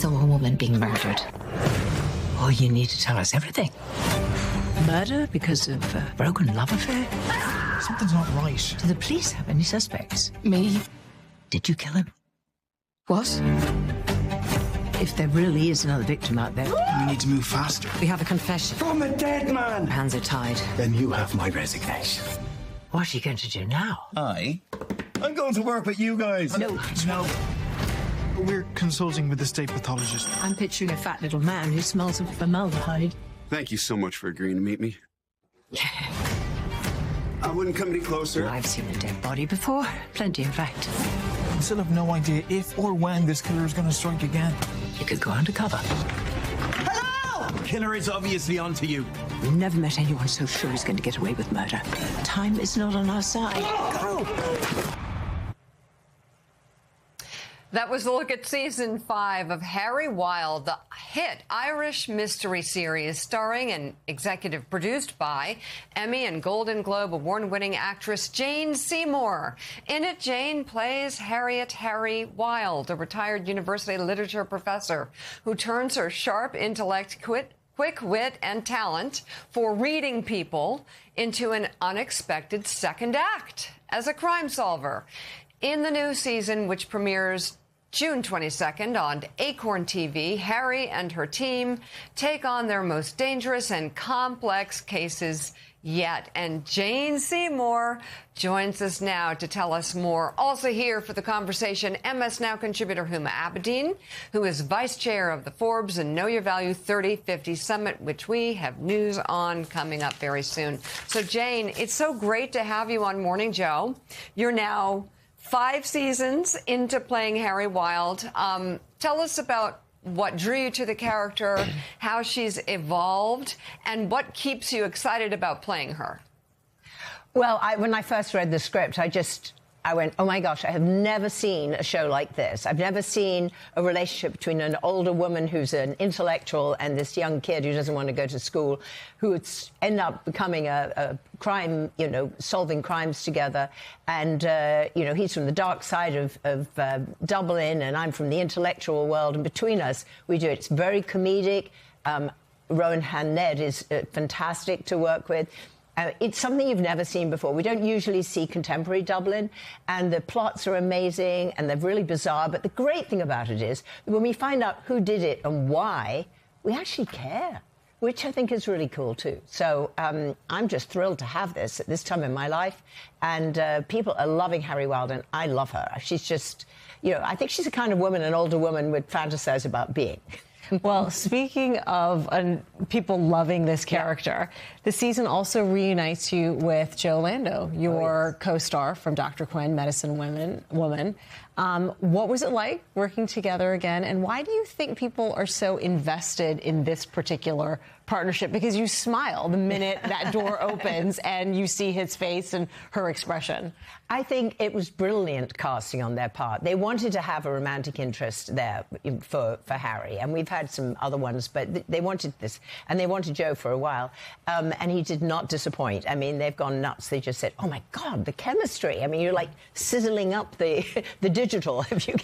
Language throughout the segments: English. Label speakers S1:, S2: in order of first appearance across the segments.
S1: saw a woman being murdered. Oh, you need to tell us everything. Murder because of a broken love affair?
S2: Something's not right.
S1: Do the police have any suspects? Me? Did you kill him? What? If there really is another victim out there...
S2: We need to move faster.
S1: We have a confession.
S2: From a dead man!
S1: Hands are tied.
S2: Then you have my resignation.
S1: What are you going to do now?
S2: I'm going to work with you guys.
S1: No.
S2: We're consulting with the state pathologist.
S1: I'm picturing a fat little man who smells of formaldehyde.
S3: Thank you so much for agreeing to meet me. I wouldn't come any closer.
S1: I've seen a dead body before. Plenty, in fact.
S2: We still have no idea if or when this killer is going to strike again.
S1: You could go undercover.
S2: Hello! The killer is obviously onto you.
S1: We've never met anyone so sure he's going to get away with murder. Time is not on our side. Go!
S4: That was a look at season 5 of Harry Wild, the hit Irish mystery series starring and executive produced by Emmy and Golden Globe award-winning actress Jane Seymour. In it, Jane plays Harriet Harry Wild, a retired university literature professor who turns her sharp intellect, quick wit and talent for reading people into an unexpected second act as a crime solver. In the new season, which premieres June 22nd on Acorn TV, Harry and her team take on their most dangerous and complex cases yet. And Jane Seymour joins us now to tell us more. Also here for the conversation, MS Now contributor Huma Abedin, who is vice chair of the Forbes and Know Your Value 30/50 Summit, which we have news on coming up very soon. So, Jane, it's so great to have you on Morning Joe. You're now 5 seasons into playing Harry Wild. Tell us about what drew you to the character, how she's evolved, and what keeps you excited about playing her.
S5: Well, when I first read the script, I went, oh my gosh, I have never seen a show like this. I've never seen a relationship between an older woman who's an intellectual and this young kid who doesn't want to go to school, who would end up becoming a crime, solving crimes together. And, he's from the dark side of Dublin, and I'm from the intellectual world. And between us, we do it. It's very comedic. Rowan Han-Ned is fantastic to work with. It's something you've never seen before. We don't usually see contemporary Dublin, and the plots are amazing, and they're really bizarre. But the great thing about it is that when we find out who did it and why, we actually care, which I think is really cool, too. So I'm just thrilled to have this at this time in my life. And people are loving Harry Wild, and I love her. She's just, I think she's the kind of woman an older woman would fantasize about being.
S6: Well, speaking of people loving this character, the season also reunites you with Joe Lando, your co-star from Dr. Quinn, Medicine Woman. What was it like working together again, and why do you think people are so invested in this particular partnership? Because you smile the minute that door opens and you see his face and her expression.
S5: I think it was brilliant casting on their part. They wanted to have a romantic interest there for Harry, and we've had some other ones, but they wanted this, and they wanted Joe for a while, and he did not disappoint. I mean, they've gone nuts. They just said, oh my God, the chemistry. I mean, you're like sizzling up the digital, if you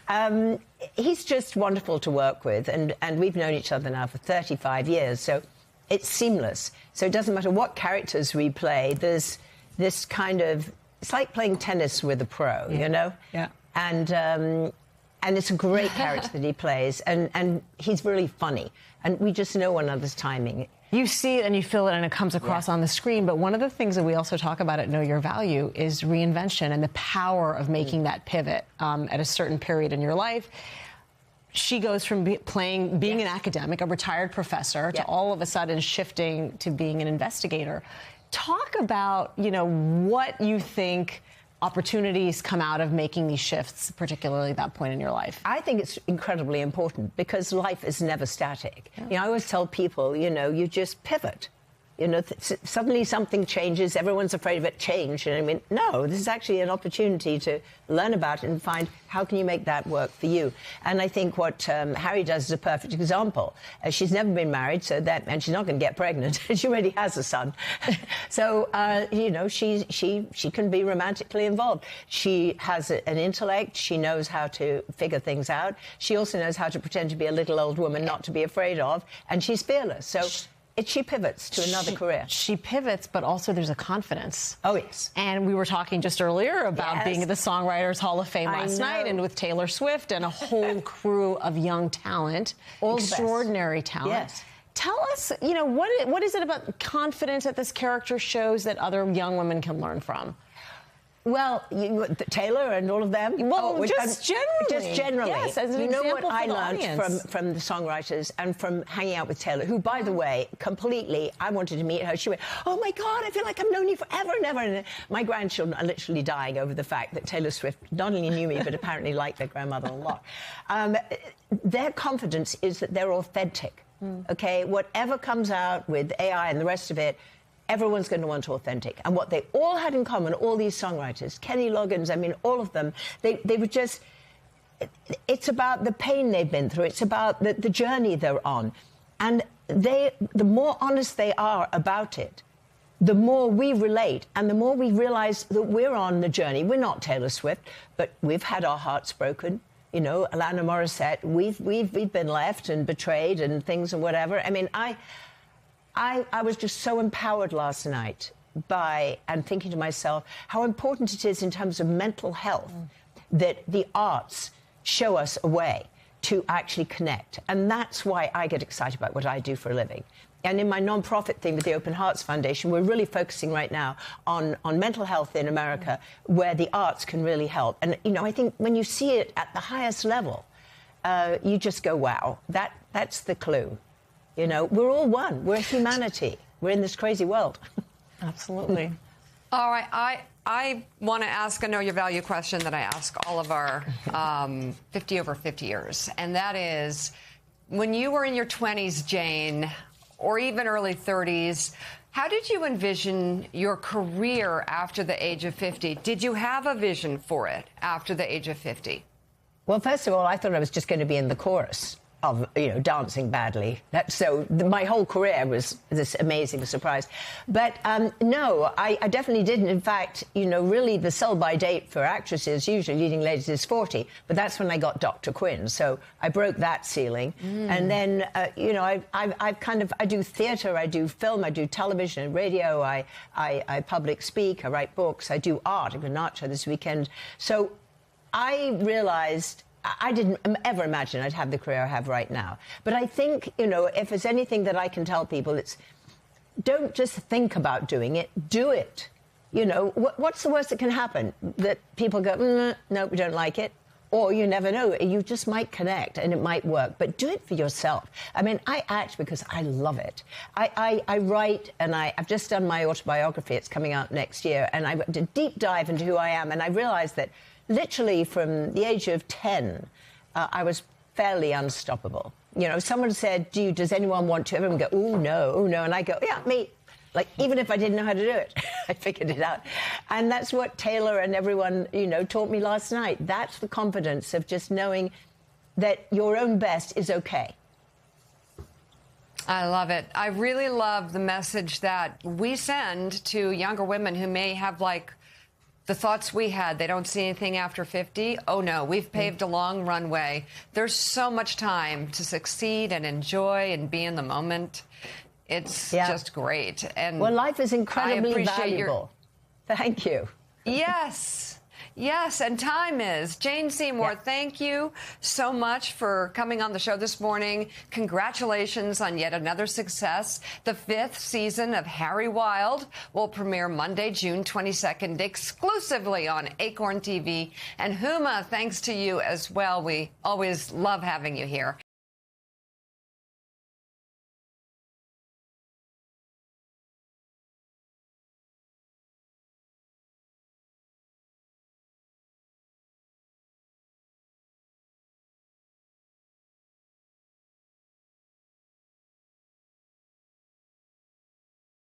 S5: can. He's just wonderful to work with, and we've known each other now for 35 years, so it's seamless. So it doesn't matter what characters we play, there's this kind of, it's like playing tennis with a pro,
S6: Yeah.
S5: And it's a great character that he plays, and he's really funny, and we just know one another's timing.
S6: You see it and you feel it and it comes across on the screen, but one of the things that we also talk about at Know Your Value is reinvention and the power of making that pivot at a certain period in your life. She goes from being an academic, a retired professor, to all of a sudden shifting to being an investigator. Talk about, what you think opportunities come out of making these shifts, particularly at that point in your life?
S5: I think it's incredibly important because life is never static. I always tell people, you just pivot. You know, suddenly something changes. Everyone's afraid of it. Change. And I mean, no, this is actually an opportunity to learn about it and find how can you make that work for you. And I think what Harry does is a perfect example. She's never been married, and she's not going to get pregnant. She already has a son. So, you know, she can be romantically involved. She has an intellect. She knows how to figure things out. She also knows how to pretend to be a little old woman not to be afraid of. And she's fearless. So she pivots to another career.
S6: She pivots, but also there's a confidence.
S5: Oh, yes.
S6: And we were talking just earlier about being at the Songwriters Hall of Fame last night, and with Taylor Swift and a whole crew of young talent,
S5: all
S6: extraordinary talent.
S5: Yes.
S6: Tell us, you know, what is it about confidence that this character shows that other young women can learn from?
S5: Well, Taylor and all of them.
S6: Well, just generally.
S5: Just generally.
S6: Yes, as an
S5: example
S6: what I
S5: learned from the songwriters and from hanging out with Taylor, who, by the way, completely, I wanted to meet her. She went, oh, my God, I feel like I've known you forever and ever. And my grandchildren are literally dying over the fact that Taylor Swift not only knew me, but apparently liked their grandmother a lot. Their confidence is that they're authentic, OK? Whatever comes out with AI and the rest of it, everyone's going to want authentic. And what they all had in common, all these songwriters, Kenny Loggins, I mean, all of them, they were just, it's about the pain they've been through. It's about the journey they're on. And the more honest they are about it, the more we relate and the more we realize that we're on the journey. We're not Taylor Swift, but we've had our hearts broken. You know, Alanis Morissette, we've been left and betrayed and things and whatever. I mean, I was just so empowered last night and thinking to myself how important it is in terms of mental health that the arts show us a way to actually connect. And that's why I get excited about what I do for a living. And in my non-profit thing with the Open Hearts Foundation, we're really focusing right now on mental health in America, where the arts can really help. And, you know, I think when you see it at the highest level, you just go, wow, that's the clue. You know, we're all one. We're humanity. We're in this crazy world.
S6: Absolutely.
S4: All right. I want to ask a Know Your Value question that I ask all of our 50 over 50ers. And that is, when you were in your 20s, Jane, or even early 30s, how did you envision your career after the age of 50? Did you have a vision for it after the age of 50?
S5: Well, first of all, I thought I was just going to be in the chorus of, you know, dancing badly. My whole career was this amazing surprise. But no, I definitely didn't. In fact, you know, really the sell-by date for actresses, usually leading ladies, is 40. But that's when I got Dr. Quinn. So I broke that ceiling. And then, you know, I do theatre, I do film, I do television and radio, I public speak, I write books, I do art. I'm an art show this weekend. So I realized I didn't ever imagine I'd have the career I have right now. But I think, you know, if there's anything that I can tell people, it's don't just think about doing it, do it. You know, what's the worst that can happen? That people go, no, we don't like it. Or you never know, you just might connect and it might work. But do it for yourself. I mean, I act because I love it. I write, and I've just done my autobiography. It's coming out next year. And I did a deep dive into who I am. And I realized that literally from the age of 10, I was fairly unstoppable. You know, someone said, does anyone want to? Everyone go, oh, no. And I go, yeah, me. Like, even if I didn't know how to do it, I figured it out. And that's what Taylor and everyone, you know, taught me last night. That's the confidence of just knowing that your own best is okay.
S4: I love it. I really love the message that we send to younger women who may have, like, the thoughts we had. They don't see anything after 50. Oh, no, we've paved a long runway. There's so much time to succeed and enjoy and be in the moment. It's just great. And
S5: well, life is incredibly valuable. Thank you.
S4: Yes. Yes, and time is. Jane Seymour, thank you so much for coming on the show this morning. Congratulations on yet another success. The 5th season of Harry Wild will premiere Monday, June 22nd, exclusively on Acorn TV. And Huma, thanks to you as well. We always love having you here.